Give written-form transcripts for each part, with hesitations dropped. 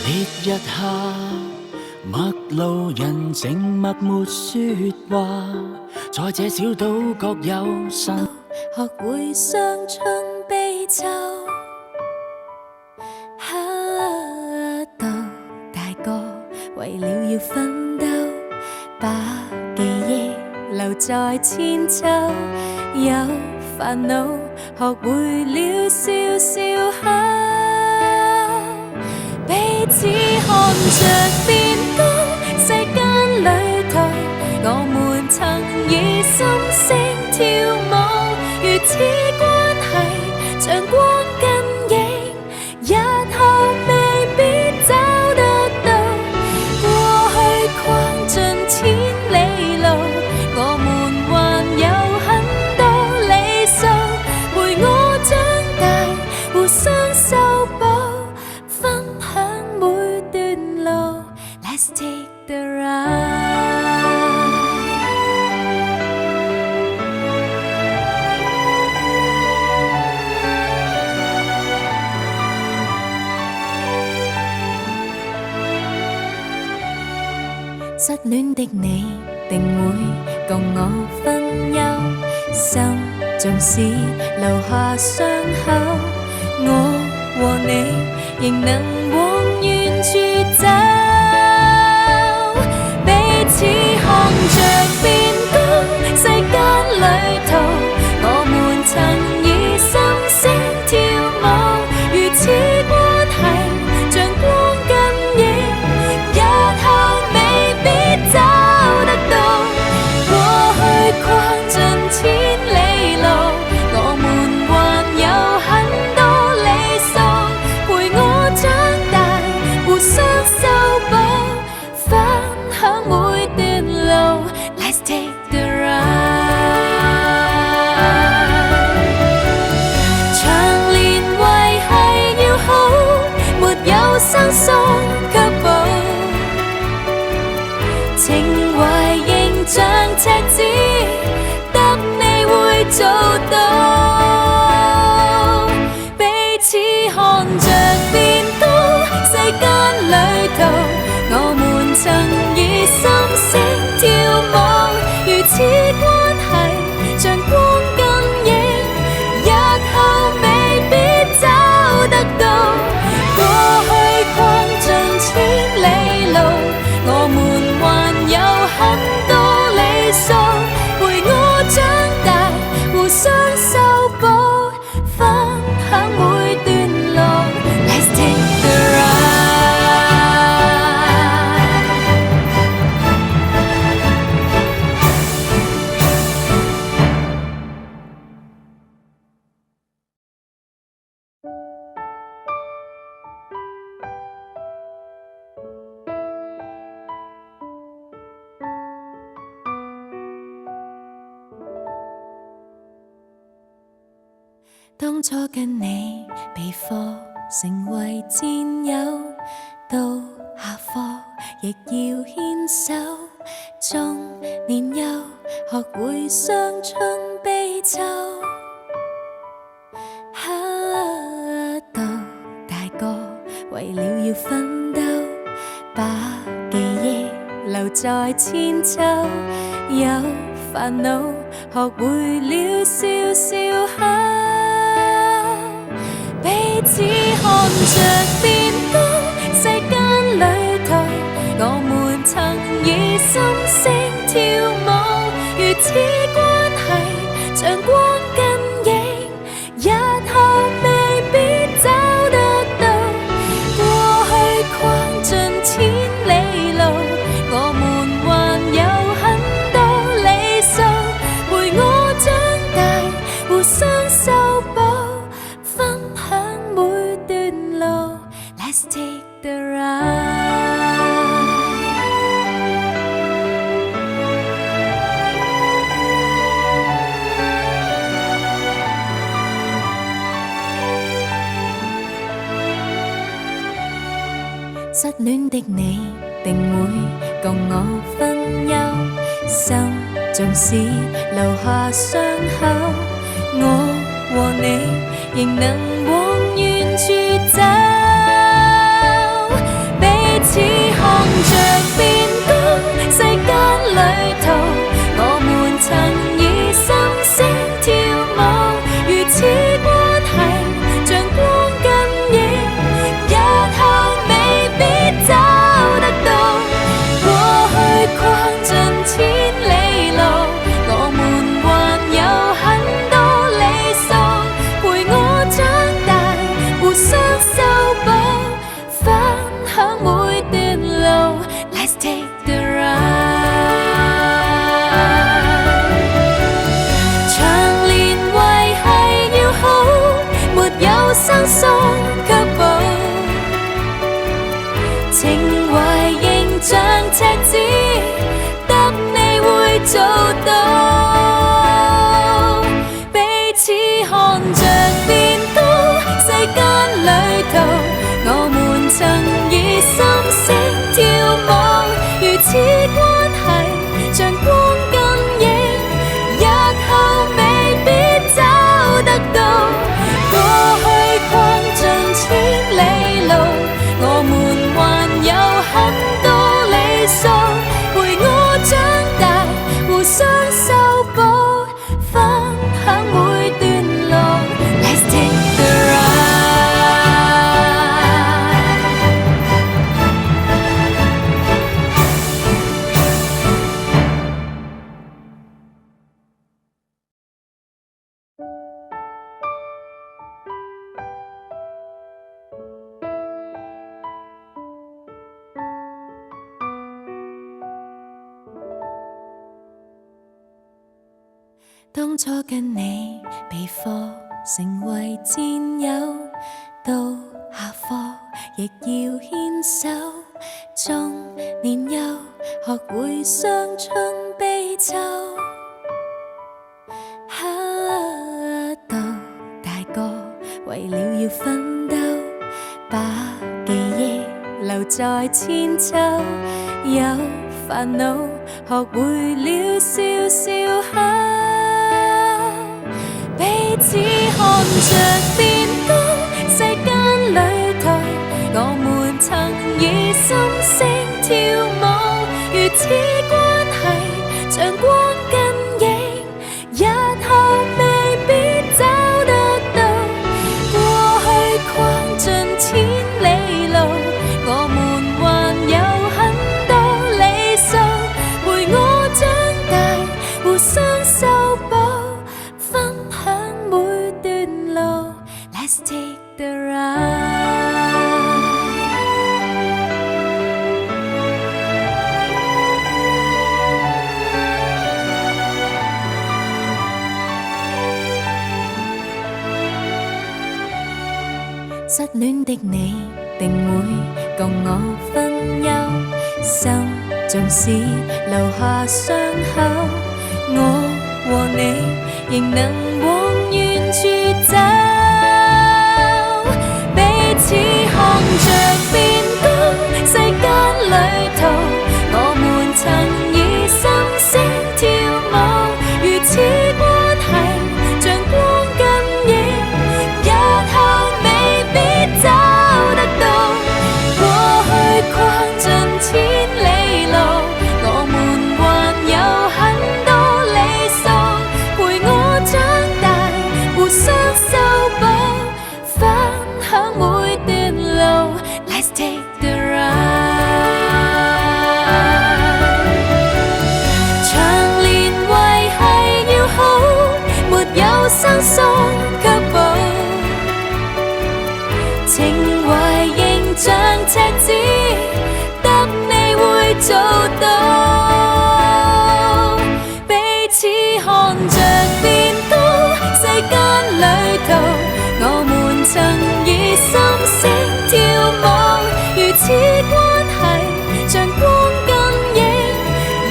烈日下，陌路人靜默沒說話，在這小島各有身。學會傷春悲秋，到大個為了要奮鬥，把記憶留在千秋。有煩惱學會了笑笑口，彼此看着變高。世間旅途，我們曾以心聲跳舞，如此關係像光跟影，日後未必找得到。過去逛盡千里路，我們還有很多里數，陪我長大，互相修補，分享每段路。Let's take the ride。失戀的你定會共我分憂，心縱使留下傷口，我和你仍能往遠處走。彼此看着變高，世間旅途，我們曾以心聲跳舞，如此關係像光跟影，日後未必找得到。過去逛盡千里路，我們還有很多里數，陪我長大，互相修補，分享每段路。Let's take the ride。長年維繫要好，沒有生疏卻步，情懷仍像赤子，得你會做到。彼此看着變高，世間旅途，我們曾以心聲跳舞，如此關係像光跟影，日後未必找得到。過去逛盡千里路，我們還有很多里數，陪我長大，互相修補，分享每段路。Let's take the ride。當初跟你被課成為戰友，到下課亦要牽手，中年幼學會傷春悲秋，到大個為了要奮鬥，把記憶留在千秋。有煩惱學會了笑笑口，彼此看着變高。世間旅途，我們曾以心聲跳舞，如此關係像光跟影，日後未必找得到。過去逛盡千里路，我們還有很多里數，陪我長大，互相修補，分享每段路。Let's take the ride。失戀的你定會共我分憂，心縱使留下傷口，我和你仍能往遠處走。當初跟你被課成為戰友，到下課亦要牽手，中年幼學會傷春悲秋。到大個為了要奮鬥，把記憶留在千秋，有煩惱學會了笑笑口。彼此看着變高，世間旅途，我們曾以心聲跳舞，如此關係像光跟影，日後未必找得到。過去逛盡千里路，我們還有很多理想，陪我長大，互相修補，分享每段路。Let's take the ride。失戀的你定會共我分憂，心縱使留下傷口，我和你仍能往遠處走。彼此看着變高，世間旅途，我們曾以心聲跳舞，如此關係像光跟影，日後未必找得到。過去逛盡千里路，我們還有很多理想，陪我長大，互相修補，分享每段路。Let's take the ride。長年維繫要好，沒有生疏卻步，情懷仍像赤子，得你會做到。彼此看着變高，世間旅途，我們曾以心聲跳舞，如此關係像光跟影，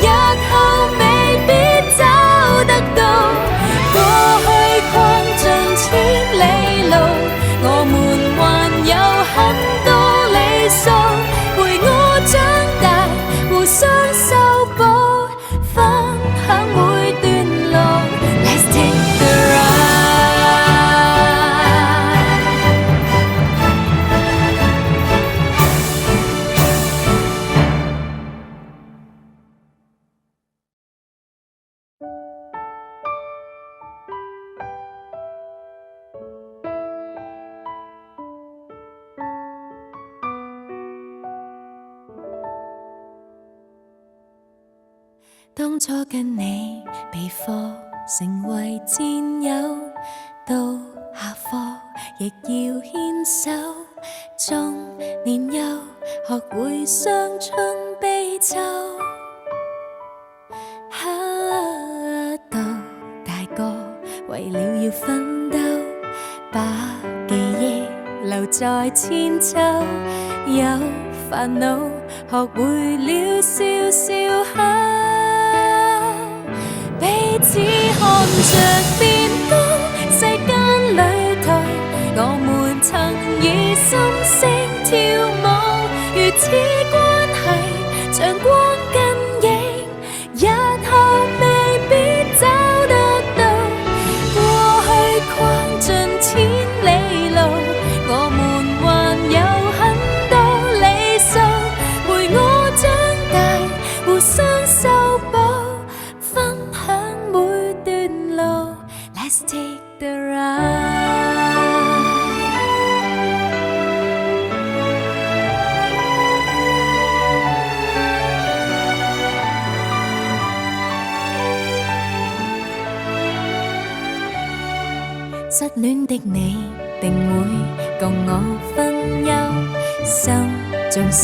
日後未必找得到。過去逛盡千里路，我們還有很多理想，陪我長大，互相修補，分享每段路。Let's take the ride。當初跟你被課成為戰友，到下課亦要牽手，中年幼學會傷春悲秋。到大個為了要奮鬥，把記憶留在千秋，有煩惱學會了笑笑口。彼此看着變高，世間旅途，我們曾以心聲跳舞，如此關係像光跟影，日後未必找得到。過去逛盡千里路，我們還有很多理想，陪我長大，互相修補，分享每段路。Let's take the ride。失戀的你定會共我分憂，心縱使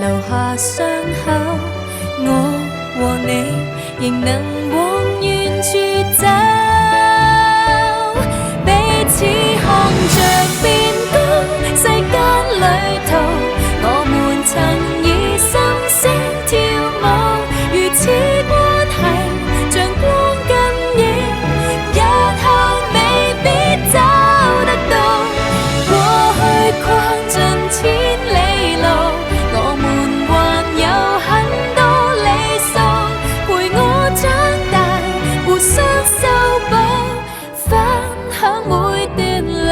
留下傷口，我和你仍能往遠處走，彼此看着變高，世間旅途，我們曾以心聲跳舞，如此關係像光跟影，日後未必找得到。過去逛盡千里路，我們還有很多理想，陪我長大，互相修補，分享每段路。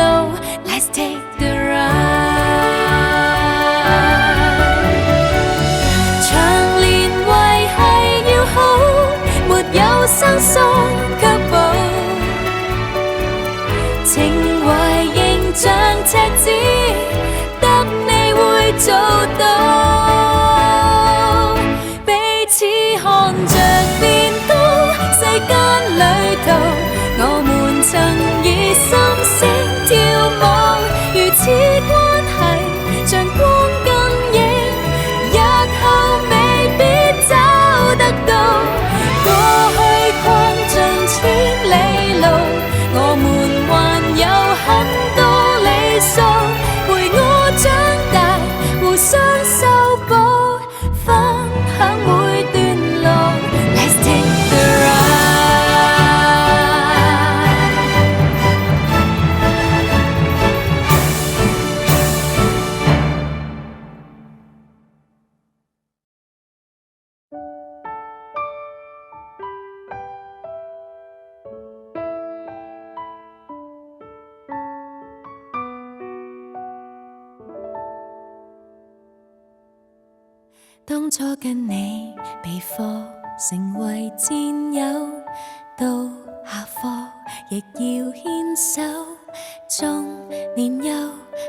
Let's take the ride。 長年維繫要好，沒有生疏卻步，情懷仍像赤子，得你會做到。彼此看着變高，世間旅途，我們曾以心聲跳舞，如此關係像光跟影，日後未必找得到。過去逛盡千里路，我們還有很多理想，陪我長大，互相修補，分享每段路。Let's take the ride。 當初跟你備課成為戰友，到下課亦要牽手，中年幼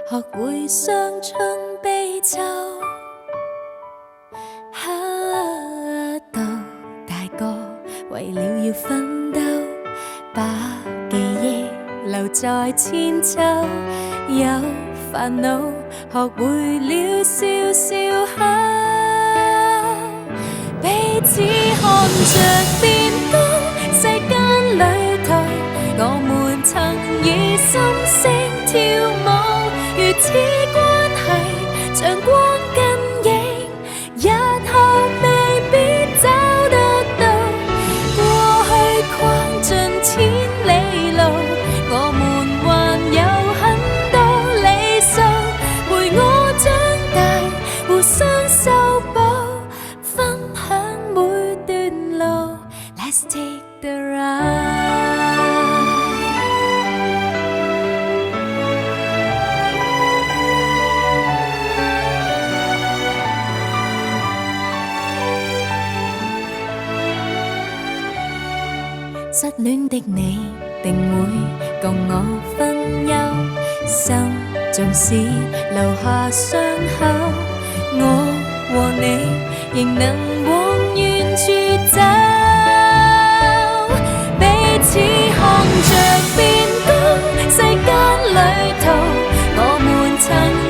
學會傷春悲秋。到大個為了要奮鬥，把記憶留在千秋，有煩惱學會了笑笑口。彼此看着變高，世間旅途，我們曾以心聲跳舞，如此關係像光跟影，日後未必找得到。過去逛盡千里路，我們還有很多理想，陪我長大，互相修補，分享每段路。 Let's take the ride。 失戀的你定會共我分憂，心縱使留下傷口，我和你仍能往遠處走。彼此看着變高，世間旅途，我們曾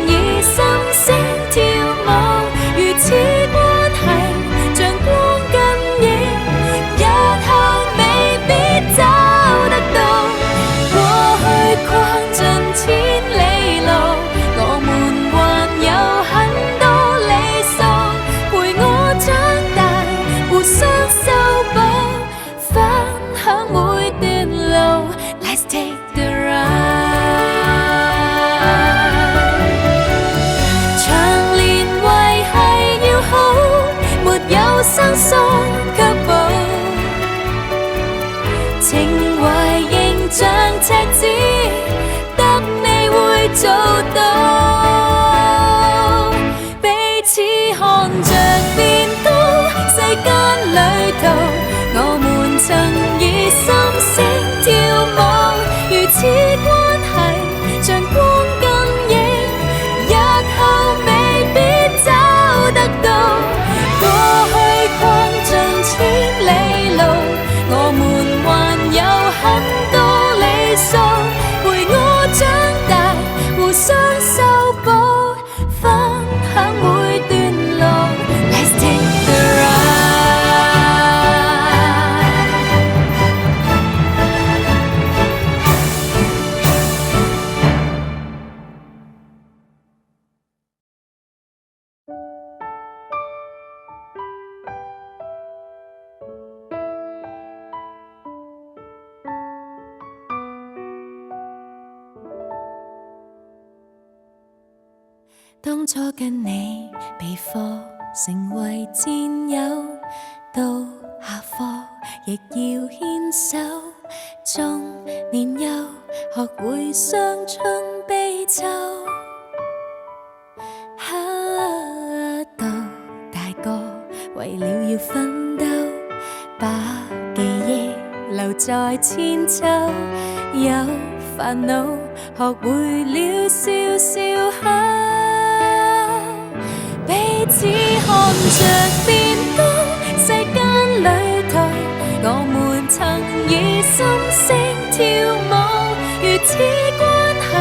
以心聲跳舞，如此關係像光跟影，日後未必找得到。過去逛盡千里路，我們還有很多理想，陪我長大，互相修補，分享每段路。 Let's take the ride。 長年維繫要好，沒有生疏卻步，情懷仍像赤子，得你會做到。彼此看着變高，世間旅途，我們曾以心聲跳舞，如此關係像光跟影，日後未必找得到。過去逛盡千里路，我們還有很多理想，陪我長大，互相修當初跟你被課成為戰友，到下課亦要牽手，中年幼學會傷春悲秋。到大個為了要奮鬥，把記憶留在千秋，有煩惱學會了笑笑口。彼此看着變高，世間旅途，我們曾以心聲跳舞，如此關係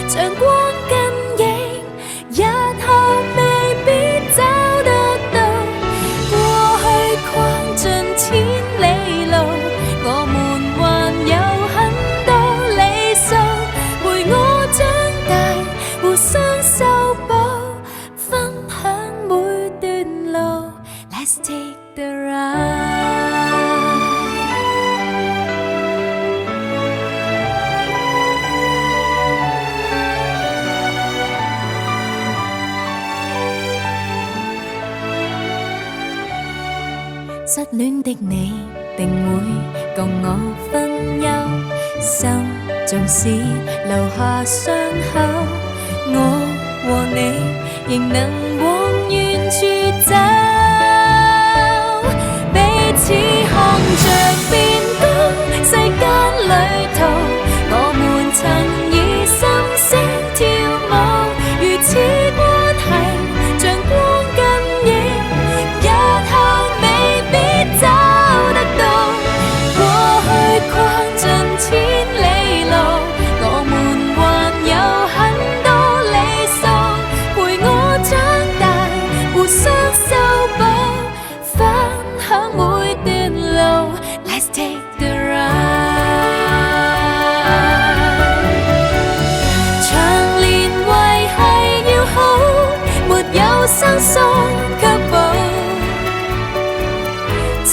像光跟影，日後未必找得到。過去逛盡千里路，我們還有很多理想，陪我長大，互相修補，分享每段路。Let's take the ride。失戀的你定會共我分憂，心縱使留下傷口，我和你仍能往遠處走。彼此看着變高，世間旅途，我們曾以心聲跳舞，如此關係像光跟影，日後未必找得到。過去逛盡千里路，我們還有很多理想，陪我長大，互相修補，分享每段路。Let's take the ride。長年維繫要好，沒有生疏卻步，情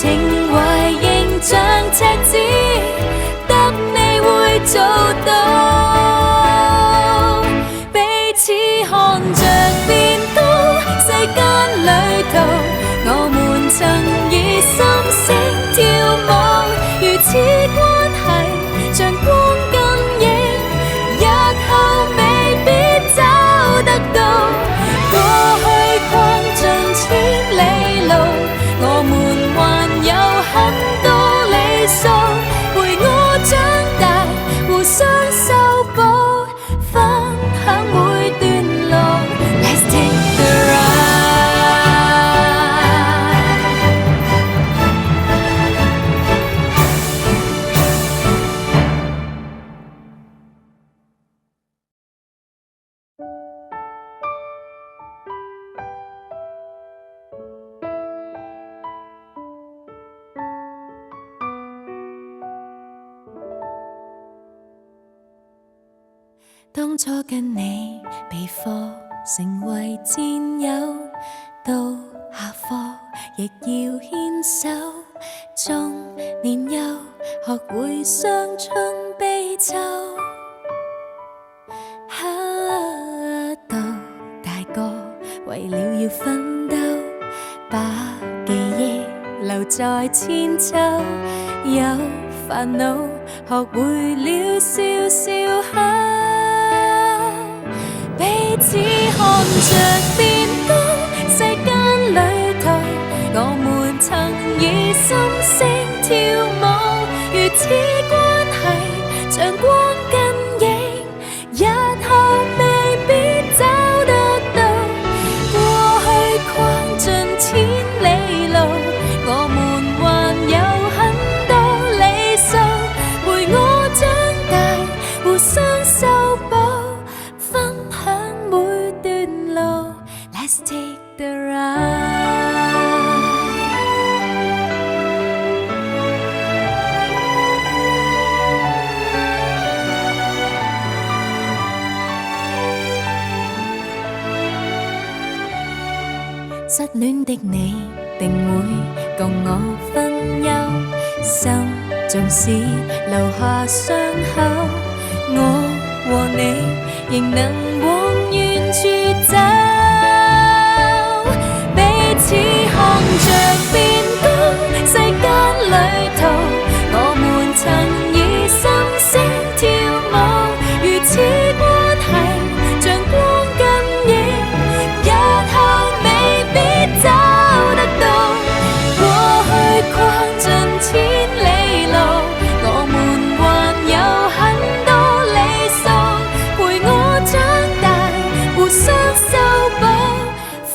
懷仍像赤子，得你會做到。彼此看着變高，世間旅途，我們曾以心聲跳舞，如此關係像光跟影，日後未必找得到。過去逛盡千里路，我們還有很多理想，陪我長大，互相修補，分享每段路。Let's take the ride。當初跟你被課成為戰友，到下課亦要牽手，中年幼學會傷春悲秋。到大個為了要奮鬥，把記憶留在千秋，有煩惱學會了笑笑口。彼此看着變高，世間旅途，我們曾以心聲跳舞，如此關係像光跟影，日後未必找得到。過去逛盡千里路，我們還有很多理想，陪我長大，互相修補，分享每段路。Let's take the ride。失戀的你定會共我分憂，心縱使留下傷口，我和你仍能往遠處走。走，彼此看着變高，世間旅途，我們曾以心聲跳舞，如此關係像光跟影，日後未必找得到。過去逛盡千里路，我們還有很多理想，陪我長大，互相修補，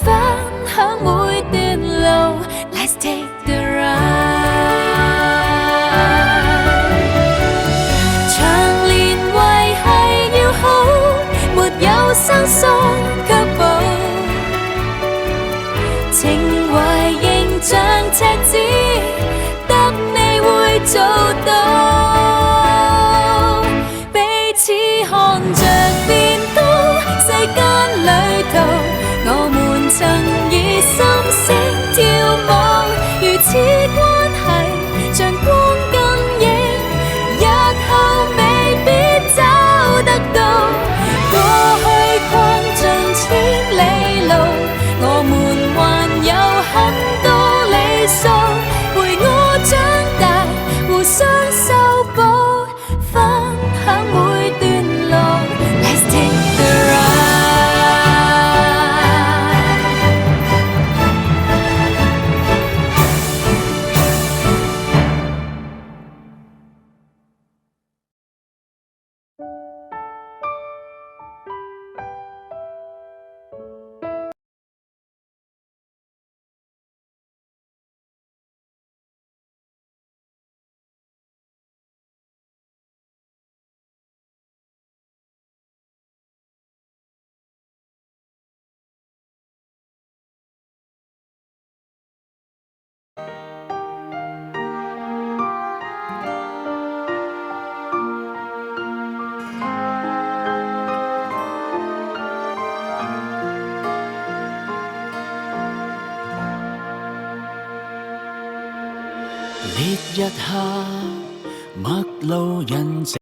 分享每段路。Let's take the ride。長年維繫要好，沒有生疏卻步，情懷形像赤子，得你會做到。彼此看着變高，世間旅途，我們曾以心聲跳舞，如此關係像光跟影，日後未必找得到。過去逛盡千里路，我們還有很多理想，陪我長大，互相修補，分享每段路。Let's take the ride。烈日下，陌路人靜